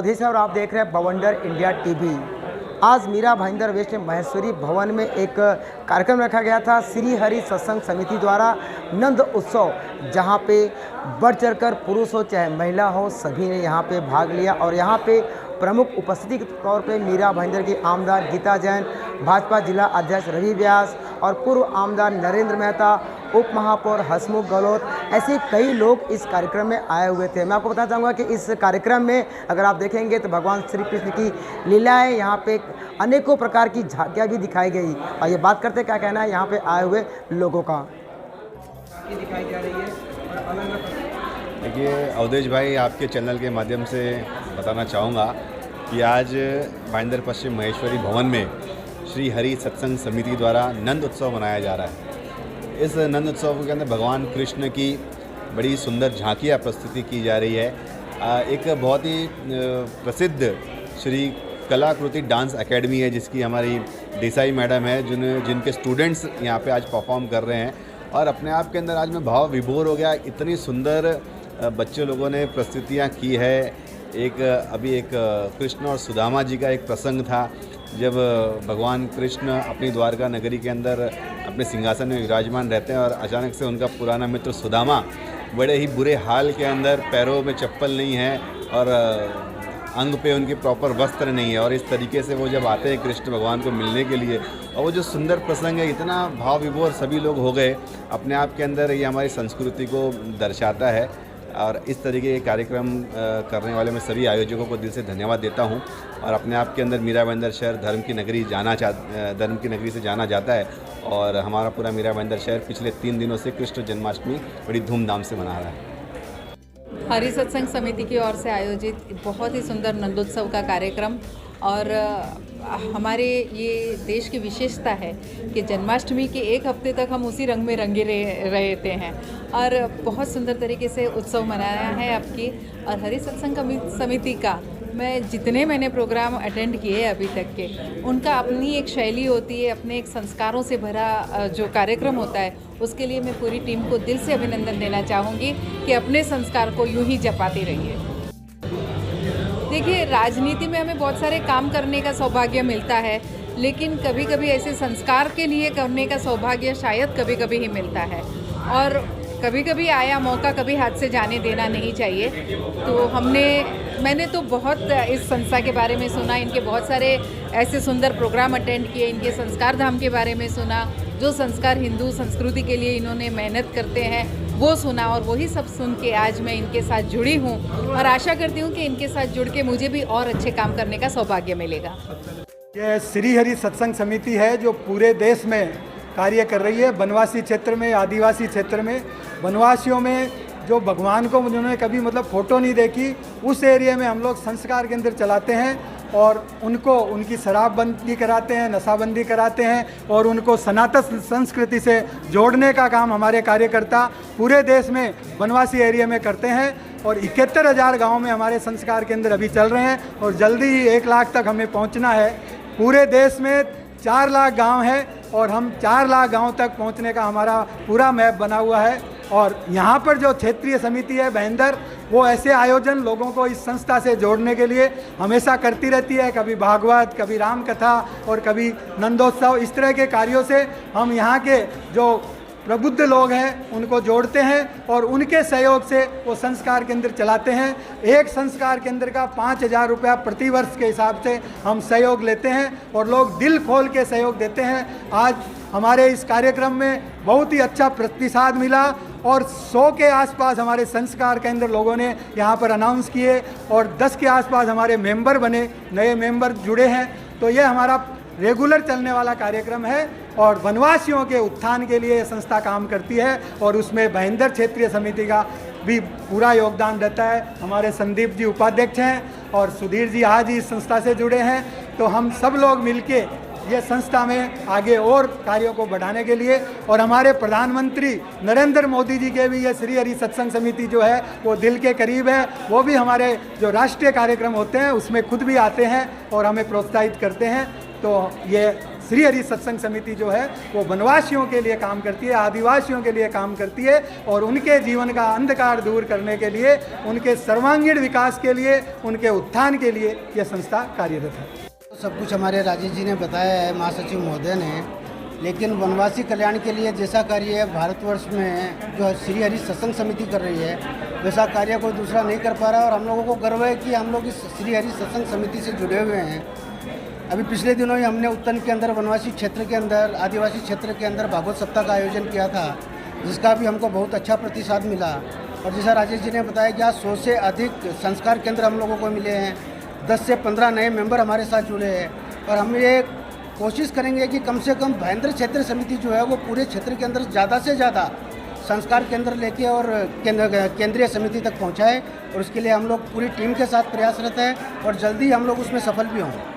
अवधेश है और आप देख रहे हैं बवंडर इंडिया टीवी। आज मीरा भाईंदर वेस्ट महेश्वरी भवन में एक कार्यक्रम रखा गया था श्री हरि सत्संग समिति द्वारा नंद उत्सव, जहां पे बढ़ चढ़कर पुरुष हो चाहे महिला हो सभी ने यहां पे भाग लिया। और यहां पे प्रमुख उपस्थिति के तौर पे मीरा भाईंदर की आमदार गीता जैन, भाजपा जिला अध्यक्ष रवि व्यास और पूर्व आमदार नरेंद्र मेहता, उप महापौर हसमुख गहलोत, ऐसे कई लोग इस कार्यक्रम में आए हुए थे। मैं आपको बताना चाहूँगा कि इस कार्यक्रम में अगर आप देखेंगे तो भगवान श्री कृष्ण की लीलाएं यहाँ पे अनेकों प्रकार की झांकियाँ भी दिखाई गई। और ये बात करते क्या कहना है यहाँ पे आए हुए लोगों का दिखाई जा रही है। देखिए अवधेश भाई, आपके चैनल के माध्यम से बताना चाहूँगा कि आज भाईंदर पश्चिम महेश्वरी भवन में श्री हरि सत्संग समिति द्वारा नंद उत्सव मनाया जा रहा है। इस नंद उत्सव के अंदर भगवान कृष्ण की बड़ी सुंदर झांकियाँ प्रस्तुति की जा रही है। एक बहुत ही प्रसिद्ध श्री कलाकृति डांस एकेडमी है, जिसकी हमारी देसाई मैडम है, जिनके स्टूडेंट्स यहाँ पे आज परफॉर्म कर रहे हैं। और अपने आप के अंदर आज मैं भाव विभोर हो गया, इतनी सुंदर बच्चे लोगों ने प्रस्तुतियाँ की है। अभी एक कृष्ण और सुदामा जी का एक प्रसंग था, जब भगवान कृष्ण अपनी द्वारका नगरी के अंदर अपने सिंहासन में विराजमान रहते हैं और अचानक से उनका पुराना मित्र सुदामा बड़े ही बुरे हाल के अंदर, पैरों में चप्पल नहीं है और अंग पे उनके प्रॉपर वस्त्र नहीं है, और इस तरीके से वो जब आते हैं कृष्ण भगवान को मिलने के लिए, और वो जो सुंदर प्रसंग है, इतना भाव विभोर सभी लोग हो गए अपने आप के अंदर। ये हमारी संस्कृति को दर्शाता है और इस तरीके के कार्यक्रम करने वाले मैं सभी आयोजकों को दिल से धन्यवाद देता हूं। और अपने आप के अंदर मीरा भाईंदर शहर धर्म की नगरी से जाना जाता है, और हमारा पूरा मीरा भाईंदर शहर पिछले 3 दिनों से कृष्ण जन्माष्टमी बड़ी धूमधाम से मना रहा है। हरि सत्संग समिति की ओर से आयोजित बहुत ही सुंदर नंदोत्सव का कार्यक्रम, और हमारे ये देश की विशेषता है कि जन्माष्टमी के 1 हफ्ते तक हम उसी रंग में रंगे रहते हैं और बहुत सुंदर तरीके से उत्सव मनाया है आपकी। और हरि सत्संग समिति का मैंने प्रोग्राम अटेंड किए अभी तक के, उनका अपनी एक शैली होती है, अपने एक संस्कारों से भरा जो कार्यक्रम होता है, उसके लिए मैं पूरी टीम को दिल से अभिनंदन देना चाहूँगी कि अपने संस्कार को यूं ही जपाते रहिए। देखिए, राजनीति में हमें बहुत सारे काम करने का सौभाग्य मिलता है, लेकिन कभी कभी ऐसे संस्कार के लिए करने का सौभाग्य शायद कभी कभी ही मिलता है, और कभी कभी आया मौका कभी हाथ से जाने देना नहीं चाहिए। तो मैंने तो बहुत इस संस्था के बारे में सुना, इनके बहुत सारे ऐसे सुंदर प्रोग्राम अटेंड किए, इनके संस्कार धाम के बारे में सुना, जो संस्कार हिंदू संस्कृति के लिए इन्होंने मेहनत करते हैं वो सुना, और वही सब सुन के आज मैं इनके साथ जुड़ी हूँ और आशा करती हूँ कि इनके साथ जुड़ के मुझे भी और अच्छे काम करने का सौभाग्य मिलेगा। यह श्री हरि सत्संग समिति है जो पूरे देश में कार्य कर रही है। वनवासी क्षेत्र में, आदिवासी क्षेत्र में, वनवासियों में जो भगवान को उन्होंने कभी फ़ोटो नहीं देखी, उस एरिया में हम लोग संस्कार केंद्र चलाते हैं और उनको उनकी शराबबंदी कराते हैं, नशाबंदी कराते हैं, और उनको सनातन संस्कृति से जोड़ने का काम हमारे कार्यकर्ता पूरे देश में वनवासी एरिया में करते हैं। और 71,000 गाँव में हमारे संस्कार केंद्र अभी चल रहे हैं और जल्दी ही 1 लाख तक हमें पहुँचना है। पूरे देश में 4 लाख गाँव हैं और हम 4 लाख गाँव तक पहुँचने का हमारा पूरा मैप बना हुआ है। और यहाँ पर जो क्षेत्रीय समिति है भाईंदर, वो ऐसे आयोजन लोगों को इस संस्था से जोड़ने के लिए हमेशा करती रहती है। कभी भागवत, कभी राम कथा और कभी नंदोत्सव, इस तरह के कार्यों से हम यहाँ के जो प्रबुद्ध लोग हैं उनको जोड़ते हैं और उनके सहयोग से वो संस्कार केंद्र चलाते हैं। एक संस्कार केंद्र का 5,000 रुपया प्रति वर्ष के हिसाब से हम सहयोग लेते हैं और लोग दिल खोल के सहयोग देते हैं। आज हमारे इस कार्यक्रम में बहुत ही अच्छा प्रतिसाद मिला और 100 के आसपास हमारे संस्कार केंद्र लोगों ने यहाँ पर अनाउंस किए और 10 के आसपास हमारे मेंबर बने, नए मेंबर जुड़े हैं। तो ये हमारा रेगुलर चलने वाला कार्यक्रम है और वनवासियों के उत्थान के लिए ये संस्था काम करती है और उसमें भाईंदर क्षेत्रीय समिति का भी पूरा योगदान रहता है। हमारे संदीप जी उपाध्यक्ष हैं और सुधीर जी आज ही इस संस्था से जुड़े हैं। तो हम सब लोग मिलके ये संस्था में आगे और कार्यों को बढ़ाने के लिए, और हमारे प्रधानमंत्री नरेंद्र मोदी जी के भी ये श्री हरि सत्संग समिति जो है वो दिल के करीब है। वो भी हमारे जो राष्ट्रीय कार्यक्रम होते हैं उसमें खुद भी आते हैं और हमें प्रोत्साहित करते हैं। तो ये श्री हरि सत्संग समिति जो है वो वनवासियों के लिए काम करती है, आदिवासियों के लिए काम करती है और उनके जीवन का अंधकार दूर करने के लिए, उनके सर्वांगीण विकास के लिए, उनके उत्थान के लिए यह संस्था कार्यरत है। सब कुछ हमारे राजेश जी ने बताया है, महासचिव महोदय ने, लेकिन वनवासी कल्याण के लिए जैसा कार्य भारतवर्ष में जो श्री हरि सत्संग समिति कर रही है वैसा कार्य कोई दूसरा नहीं कर पा रहा और हम लोगों को गर्व है कि हम लोग इस श्री हरि सत्संग समिति से जुड़े हुए हैं। अभी पिछले दिनों ही हमने उत्तन के अंदर वनवासी क्षेत्र के अंदर, आदिवासी क्षेत्र के अंदर भागवत सप्ताह का आयोजन किया था, जिसका भी हमको बहुत अच्छा प्रतिसाद मिला। और जैसा राजेश जी ने बताया कि आज 100 से अधिक संस्कार केंद्र हम लोगों को मिले हैं, 10 से 15 नए मेंबर हमारे साथ जुड़े हैं और हम ये कोशिश करेंगे कि कम से कम भाईंदर क्षेत्र समिति जो है वो पूरे क्षेत्र के अंदर ज़्यादा से ज़्यादा संस्कार केंद्र लेके और केंद्रीय समिति तक पहुंचाए और उसके लिए हम लोग पूरी टीम के साथ प्रयासरत हैं और जल्दी हम लोग उसमें सफल भी होंगे।